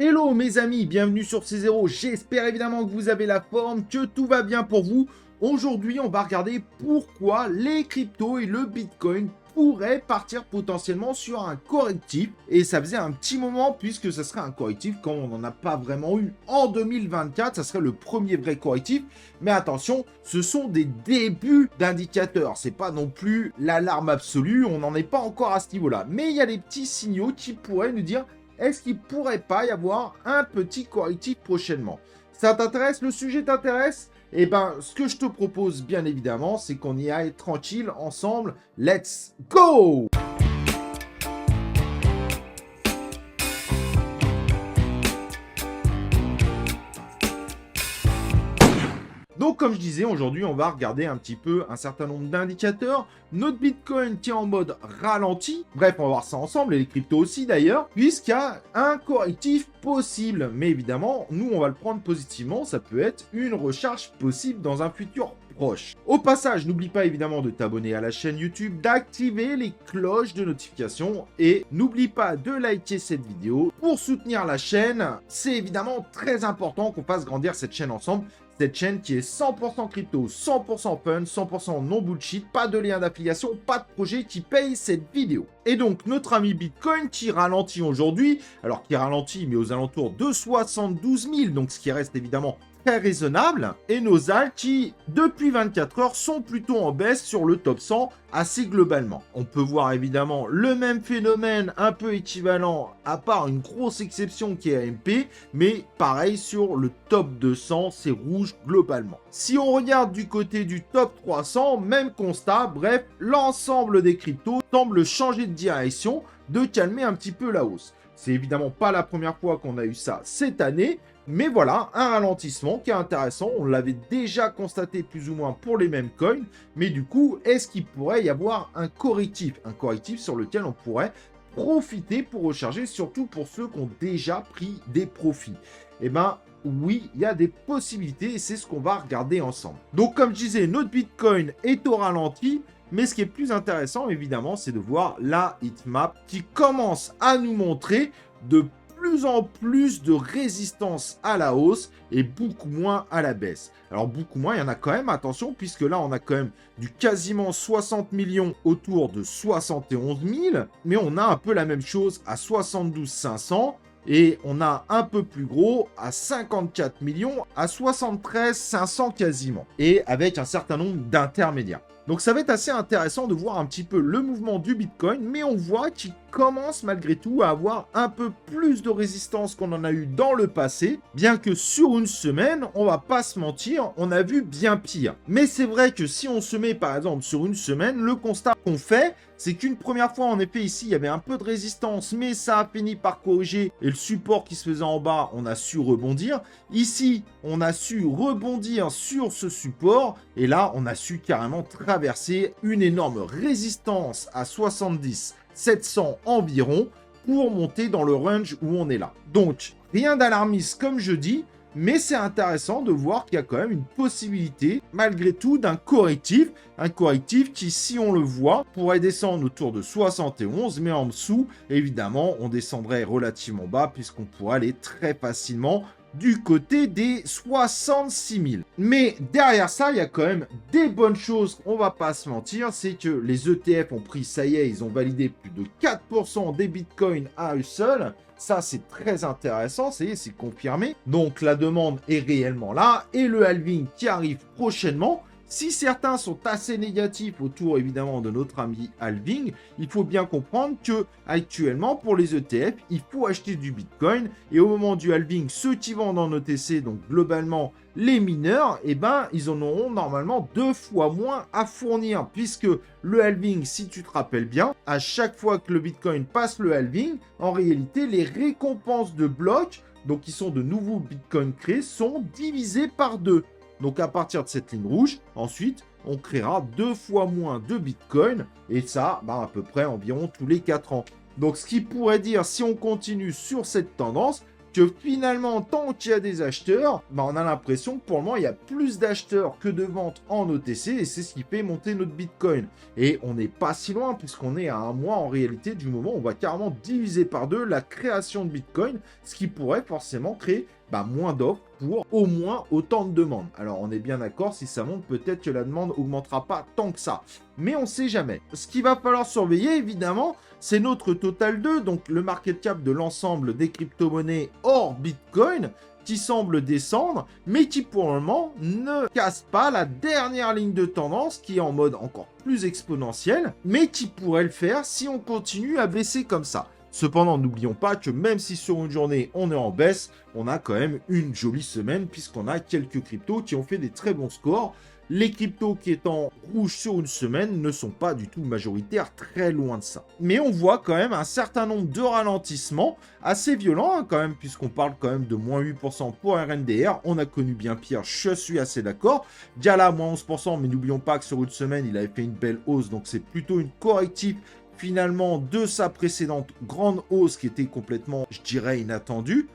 Hello mes amis, bienvenue sur C0, j'espère évidemment que vous avez la forme, que tout va bien pour vous. Aujourd'hui, on va regarder pourquoi les cryptos et le Bitcoin pourraient partir potentiellement sur un correctif. Et ça faisait un petit moment puisque ça serait un correctif quand on n'en a pas vraiment eu en 2024, ça serait le premier vrai correctif. Mais attention, ce sont des débuts d'indicateurs, c'est pas non plus l'alarme absolue, on n'en est pas encore à ce niveau-là. Mais il y a des petits signaux qui pourraient nous dire est-ce qu'il pourrait pas y avoir un petit correctif prochainement? Ça t'intéresse? Le sujet t'intéresse? Eh ben, ce que je te propose, bien évidemment, c'est qu'on y aille tranquille ensemble. Let's go! Donc, comme je disais, aujourd'hui, on va regarder un petit peu un certain nombre d'indicateurs. Notre Bitcoin qui est en mode ralenti. Bref, on va voir ça ensemble, et les cryptos aussi d'ailleurs, puisqu'il y a un correctif possible. Mais évidemment, nous, on va le prendre positivement. Ça peut être une recharge possible dans un futur proche. Au passage, n'oublie pas évidemment de t'abonner à la chaîne YouTube, d'activer les cloches de notification et n'oublie pas de liker cette vidéo pour soutenir la chaîne. C'est évidemment très important qu'on fasse grandir cette chaîne ensemble. Cette chaîne qui est 100% crypto, 100% fun, 100% non bullshit, pas de lien d'affiliation, pas de projet qui paye cette vidéo. Et donc notre ami Bitcoin qui ralentit aujourd'hui, alors qui ralentit mais aux alentours de 72 000, donc ce qui reste évidemment très raisonnable, et nos alts qui, depuis 24 heures, sont plutôt en baisse sur le top 100 assez globalement. On peut voir évidemment le même phénomène un peu équivalent, à part une grosse exception qui est AMP, mais pareil sur le top 200, c'est rouge globalement. Si on regarde du côté du top 300, même constat, bref, l'ensemble des cryptos semble changer de direction, de calmer un petit peu la hausse. C'est évidemment pas la première fois qu'on a eu ça cette année, mais voilà, un ralentissement qui est intéressant. On l'avait déjà constaté plus ou moins pour les mêmes coins. Mais du coup, est-ce qu'il pourrait y avoir un correctif? Un correctif sur lequel on pourrait profiter pour recharger, surtout pour ceux qui ont déjà pris des profits. Eh bien, oui, il y a des possibilités et c'est ce qu'on va regarder ensemble. Donc, comme je disais, notre Bitcoin est au ralenti. Mais ce qui est plus intéressant, évidemment, c'est de voir la heatmap qui commence à nous montrer de plus en plus de résistance à la hausse et beaucoup moins à la baisse. Alors beaucoup moins, il y en a quand même, attention, puisque là on a quand même du quasiment 60 millions autour de 71 000, mais on a un peu la même chose à 72 500 et on a un peu plus gros à 54 millions à 73 500 quasiment, et avec un certain nombre d'intermédiaires. Donc ça va être assez intéressant de voir un petit peu le mouvement du Bitcoin, mais on voit qu'il commence malgré tout à avoir un peu plus de résistance qu'on en a eu dans le passé, bien que sur une semaine, on va pas se mentir, on a vu bien pire. Mais c'est vrai que si on se met par exemple sur une semaine, le constat qu'on fait, c'est qu'une première fois, en effet, ici, il y avait un peu de résistance, mais ça a fini par corriger, et le support qui se faisait en bas, on a su rebondir. Ici, on a su rebondir sur ce support, et là, on a su carrément traverser une énorme résistance à 70 700 environ pour monter dans le range où on est là. Donc, rien d'alarmiste comme je dis, mais c'est intéressant de voir qu'il y a quand même une possibilité, malgré tout, d'un correctif. Un correctif qui, si on le voit, pourrait descendre autour de 71, mais en dessous, évidemment, on descendrait relativement bas, puisqu'on pourrait aller très facilement du côté des 66 000. Mais derrière ça, il y a quand même des bonnes choses, on va pas se mentir, c'est que les ETF ont pris, ça y est, ils ont validé plus de 4% des bitcoins à eux seuls. Ça, c'est très intéressant, c'est confirmé. Donc, la demande est réellement là, et le halving qui arrive prochainement. Si certains sont assez négatifs autour évidemment de notre ami halving, il faut bien comprendre que actuellement pour les ETF, il faut acheter du Bitcoin et au moment du halving, ceux qui vendent en ETC, donc globalement les mineurs, eh ben, ils en auront normalement 2 fois moins à fournir puisque le halving, si tu te rappelles bien, à chaque fois que le Bitcoin passe le halving, en réalité, les récompenses de blocs, donc qui sont de nouveaux Bitcoins créés, sont divisées par 2. Donc à partir de cette ligne rouge, ensuite, on créera 2 fois moins de Bitcoin, et ça, à peu près environ tous les 4 ans. Donc ce qui pourrait dire, si on continue sur cette tendance, que finalement, tant qu'il y a des acheteurs, bah, on a l'impression que pour le moment, il y a plus d'acheteurs que de ventes en OTC et c'est ce qui fait monter notre Bitcoin. Et on n'est pas si loin puisqu'on est à un mois en réalité du moment où on va carrément diviser par deux la création de Bitcoin, ce qui pourrait forcément créer moins d'offres pour au moins autant de demandes. Alors on est bien d'accord, si ça monte, peut-être que la demande augmentera pas tant que ça. Mais on ne sait jamais. Ce qu'il va falloir surveiller, évidemment, c'est notre total 2, donc le market cap de l'ensemble des crypto-monnaies hors Bitcoin, qui semble descendre, mais qui pour le moment ne casse pas la dernière ligne de tendance, qui est en mode encore plus exponentiel, mais qui pourrait le faire si on continue à baisser comme ça. Cependant, n'oublions pas que même si sur une journée on est en baisse, on a quand même une jolie semaine puisqu'on a quelques cryptos qui ont fait des très bons scores. Les cryptos qui étant rouges sur une semaine ne sont pas du tout majoritaires, très loin de ça. Mais on voit quand même un certain nombre de ralentissements assez violents quand même, puisqu'on parle quand même de moins 8% pour RNDR. On a connu bien pire, je suis assez d'accord. Diala, moins 11%, mais n'oublions pas que sur une semaine, il avait fait une belle hausse, donc c'est plutôt une corrective finalement de sa précédente grande hausse qui était complètement, je dirais, inattendue.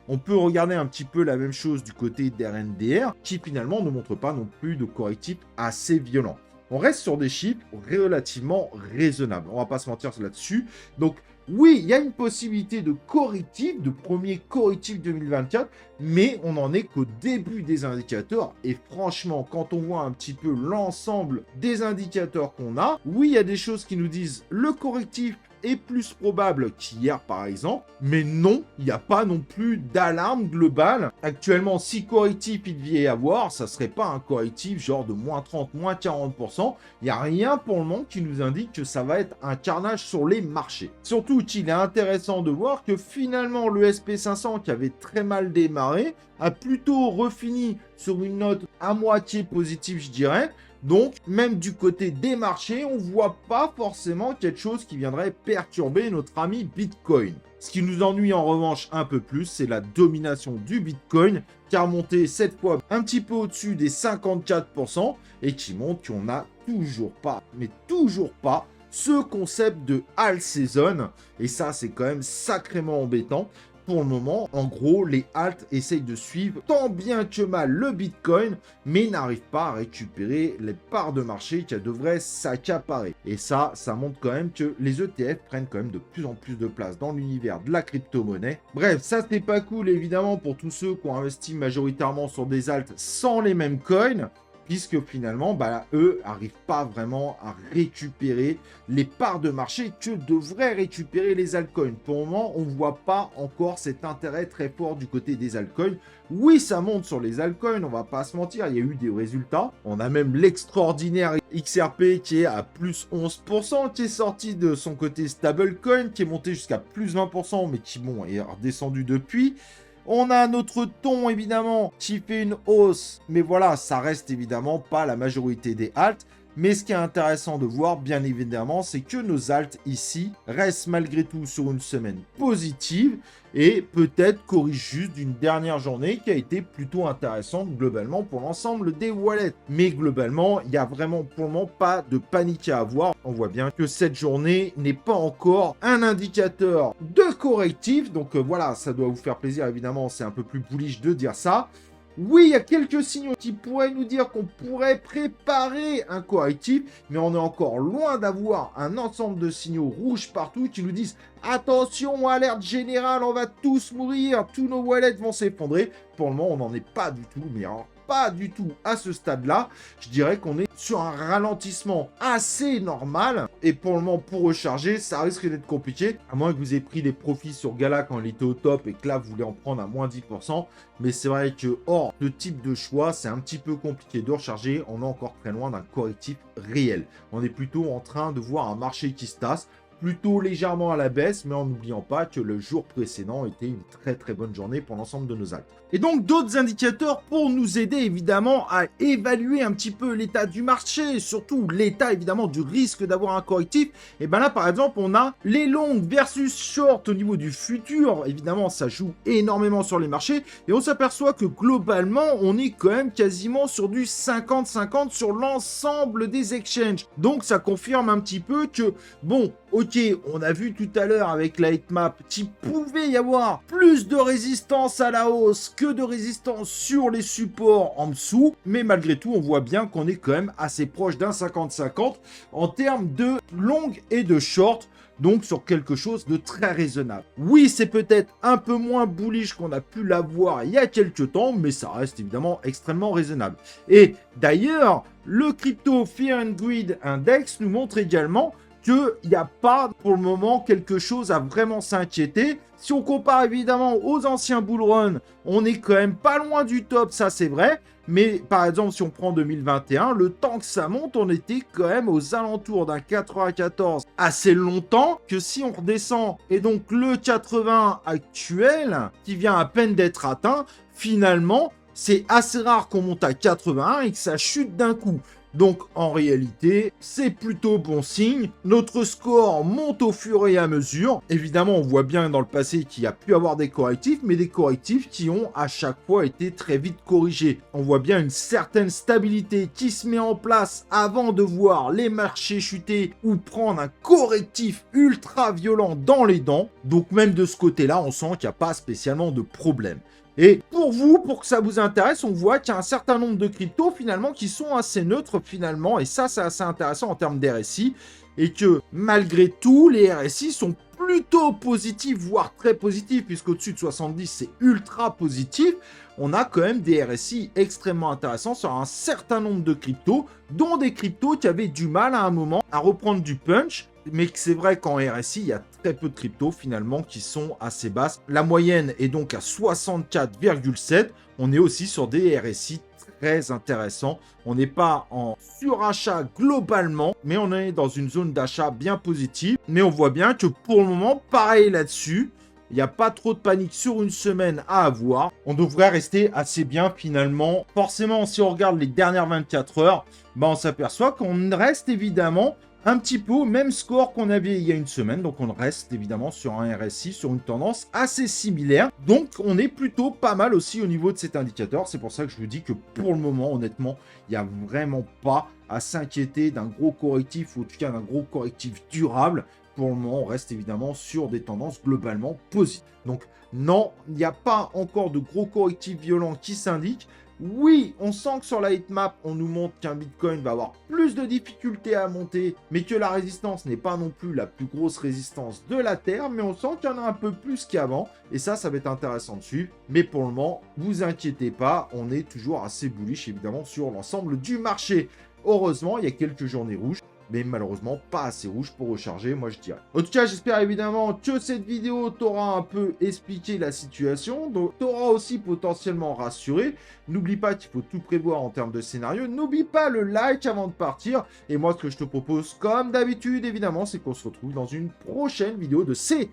On peut regarder un petit peu la même chose du côté d'RNDR, qui finalement ne montre pas non plus de correctif assez violent. On reste sur des chiffres relativement raisonnables. On va pas se mentir là-dessus. Donc, oui, il y a une possibilité de correctif, de premier correctif 2024, mais on n'en est qu'au début des indicateurs. Et franchement, quand on voit un petit peu l'ensemble des indicateurs qu'on a, oui, il y a des choses qui nous disent le correctif est plus probable qu'hier par exemple, mais non, il n'y a pas non plus d'alarme globale. Actuellement, si correctif il devait y avoir, ça serait pas un correctif genre de moins 30, moins 40%. Il n'y a rien pour le moment qui nous indique que ça va être un carnage sur les marchés. Surtout qu'il est intéressant de voir que finalement le SP500 qui avait très mal démarré a plutôt refini sur une note à moitié positive, je dirais. Donc, même du côté des marchés, on ne voit pas forcément quelque chose qui viendrait perturber notre ami Bitcoin. Ce qui nous ennuie en revanche un peu plus, c'est la domination du Bitcoin, qui a remonté cette fois un petit peu au-dessus des 54% et qui montre qu'on n'a toujours pas, mais toujours pas, ce concept de all season. Et ça, c'est quand même sacrément embêtant. Pour le moment, en gros, les alts essayent de suivre tant bien que mal le Bitcoin, mais n'arrivent pas à récupérer les parts de marché qui devraient s'accaparer. Et ça montre quand même que les ETF prennent quand même de plus en plus de place dans l'univers de la crypto-monnaie. Bref, ça c'est pas cool évidemment pour tous ceux qui ont investi majoritairement sur des alts sans les mêmes coins, puisque finalement, eux n'arrivent pas vraiment à récupérer les parts de marché que devraient récupérer les altcoins. Pour le moment, on ne voit pas encore cet intérêt très fort du côté des altcoins. Oui, ça monte sur les altcoins, on va pas se mentir, il y a eu des résultats. On a même l'extraordinaire XRP qui est à plus 11%, qui est sorti de son côté stablecoin, qui est monté jusqu'à plus 20%, mais qui est redescendu depuis. On a notre ton, évidemment, qui fait une hausse. Mais voilà, ça reste évidemment pas la majorité des alts. Mais ce qui est intéressant de voir, bien évidemment, c'est que nos alts ici restent malgré tout sur une semaine positive et peut-être corrigent juste d'une dernière journée qui a été plutôt intéressante globalement pour l'ensemble des wallets. Mais globalement, il n'y a vraiment pour le moment pas de panique à avoir. On voit bien que cette journée n'est pas encore un indicateur de correctif. Donc voilà, ça doit vous faire plaisir évidemment, c'est un peu plus bullish de dire ça. Oui, il y a quelques signaux qui pourraient nous dire qu'on pourrait préparer un correctif, mais on est encore loin d'avoir un ensemble de signaux rouges partout qui nous disent « Attention, alerte générale, on va tous mourir, tous nos wallets vont s'effondrer ». Pour le moment, on n'en est pas du tout, mais alors, pas du tout à ce stade-là. Je dirais qu'on est sur un ralentissement assez normal. Et pour le moment, pour recharger, ça risque d'être compliqué. À moins que vous ayez pris des profits sur Gala quand il était au top et que là, vous voulez en prendre à moins 10%. Mais c'est vrai que hors de type de choix, c'est un petit peu compliqué de recharger. On est encore très loin d'un correctif réel. On est plutôt en train de voir un marché qui se tasse, plutôt légèrement à la baisse, mais en n'oubliant pas que le jour précédent était une très très bonne journée pour l'ensemble de nos alts. Et donc d'autres indicateurs pour nous aider évidemment à évaluer un petit peu l'état du marché, surtout l'état évidemment du risque d'avoir un correctif. Et bien là par exemple on a les longues versus short au niveau du futur, évidemment ça joue énormément sur les marchés, et on s'aperçoit que globalement on est quand même quasiment sur du 50-50 sur l'ensemble des exchanges. Donc ça confirme un petit peu que bon, ok, on a vu tout à l'heure avec la heatmap qu'il pouvait y avoir plus de résistance à la hausse que de résistance sur les supports en dessous, mais malgré tout, on voit bien qu'on est quand même assez proche d'un 50-50 en termes de long et de short. Donc sur quelque chose de très raisonnable. Oui, c'est peut-être un peu moins bullish qu'on a pu l'avoir il y a quelques temps, mais ça reste évidemment extrêmement raisonnable. Et d'ailleurs, le Crypto Fear and Greed Index nous montre également qu'il n'y a pas pour le moment quelque chose à vraiment s'inquiéter. Si on compare évidemment aux anciens bull run, on est quand même pas loin du top, ça c'est vrai. Mais par exemple, si on prend 2021, le temps que ça monte, on était quand même aux alentours d'un 94 assez longtemps, que si on redescend, et donc le 80 actuel, qui vient à peine d'être atteint, finalement, c'est assez rare qu'on monte à 81 et que ça chute d'un coup. Donc en réalité, c'est plutôt bon signe. Notre score monte au fur et à mesure. Évidemment, on voit bien dans le passé qu'il y a pu avoir des correctifs, mais des correctifs qui ont à chaque fois été très vite corrigés. On voit bien une certaine stabilité qui se met en place avant de voir les marchés chuter ou prendre un correctif ultra violent dans les dents. Donc même de ce côté-là, on sent qu'il n'y a pas spécialement de problème. Et pour vous, pour que ça vous intéresse, on voit qu'il y a un certain nombre de cryptos finalement qui sont assez neutres finalement, et ça c'est assez intéressant en termes d'RSI, et que malgré tout, les RSI sont plutôt positifs, voire très positifs, puisqu'au-dessus de 70 c'est ultra positif. On a quand même des RSI extrêmement intéressants sur un certain nombre de cryptos, dont des cryptos qui avaient du mal à un moment à reprendre du punch. Mais c'est vrai qu'en RSI, il y a très peu de cryptos finalement qui sont assez basses. La moyenne est donc à 64,7. On est aussi sur des RSI très intéressants. On n'est pas en surachat globalement, mais on est dans une zone d'achat bien positive. Mais on voit bien que pour le moment, pareil là-dessus, il n'y a pas trop de panique sur une semaine à avoir. On devrait rester assez bien finalement. Forcément, si on regarde les dernières 24 heures, on s'aperçoit qu'on reste évidemment un petit peu au même score qu'on avait il y a une semaine. Donc on reste évidemment sur un RSI, sur une tendance assez similaire. Donc on est plutôt pas mal aussi au niveau de cet indicateur. C'est pour ça que je vous dis que pour le moment, honnêtement, il n'y a vraiment pas à s'inquiéter d'un gros correctif, ou en tout cas d'un gros correctif durable. Pour le moment, on reste évidemment sur des tendances globalement positives. Donc non, il n'y a pas encore de gros correctifs violents qui s'indiquent. Oui, on sent que sur la heatmap, on nous montre qu'un Bitcoin va avoir plus de difficultés à monter, mais que la résistance n'est pas non plus la plus grosse résistance de la Terre, mais on sent qu'il y en a un peu plus qu'avant, et ça va être intéressant de suivre. Mais pour le moment, vous inquiétez pas, on est toujours assez bullish évidemment sur l'ensemble du marché. Heureusement, il y a quelques journées rouges, mais malheureusement pas assez rouge pour recharger, moi je dirais. En tout cas, j'espère évidemment que cette vidéo t'aura un peu expliqué la situation, donc t'aura aussi potentiellement rassuré. N'oublie pas qu'il faut tout prévoir en termes de scénario, n'oublie pas le like avant de partir, et moi ce que je te propose, comme d'habitude évidemment, c'est qu'on se retrouve dans une prochaine vidéo de C0.